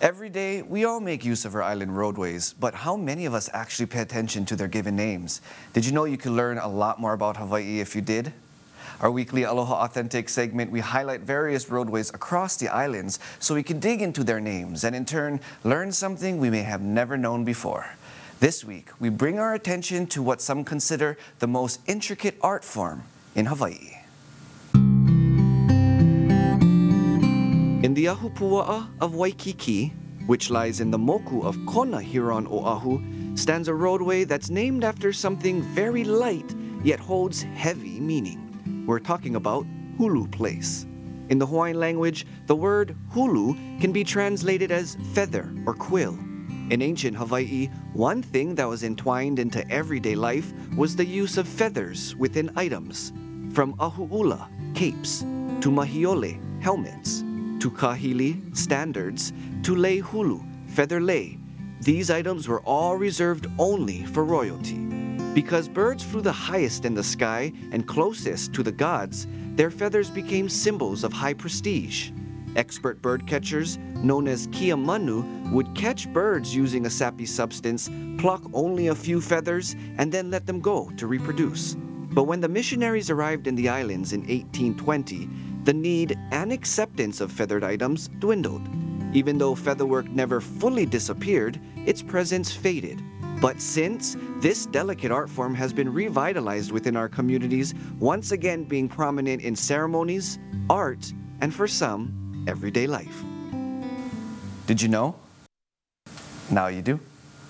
Every day, we all make use of our island roadways, but how many of us actually pay attention to their given names? Did you know you could learn a lot more about Hawaii if you did? Our weekly Aloha Authentic segment, we highlight various roadways across the islands so we can dig into their names and in turn, learn something we may have never known before. This week, we bring our attention to what some consider the most intricate art form in Hawaii. In the ahupuaʻa of Waikīkī, which lies in the moku of Kona here on Oʻahu, stands a roadway that's named after something very light yet holds heavy meaning. We're talking about Hulu Place. In the Hawaiian language, the word hulu can be translated as feather or quill. In ancient Hawaii, one thing that was entwined into everyday life was the use of feathers within items. From ahupuaʻa, capes, to mahiole, helmets, to kahili, standards, to lei hulu, feather lei. These items were all reserved only for royalty. Because birds flew the highest in the sky and closest to the gods, their feathers became symbols of high prestige. Expert bird catchers, known as kiamanu, would catch birds using a sappy substance, pluck only a few feathers, and then let them go to reproduce. But when the missionaries arrived in the islands in 1820, the need and acceptance of feathered items dwindled. Even though featherwork never fully disappeared, its presence faded. But since, this delicate art form has been revitalized within our communities, once again being prominent in ceremonies, art, and for some, everyday life. Did you know? Now you do.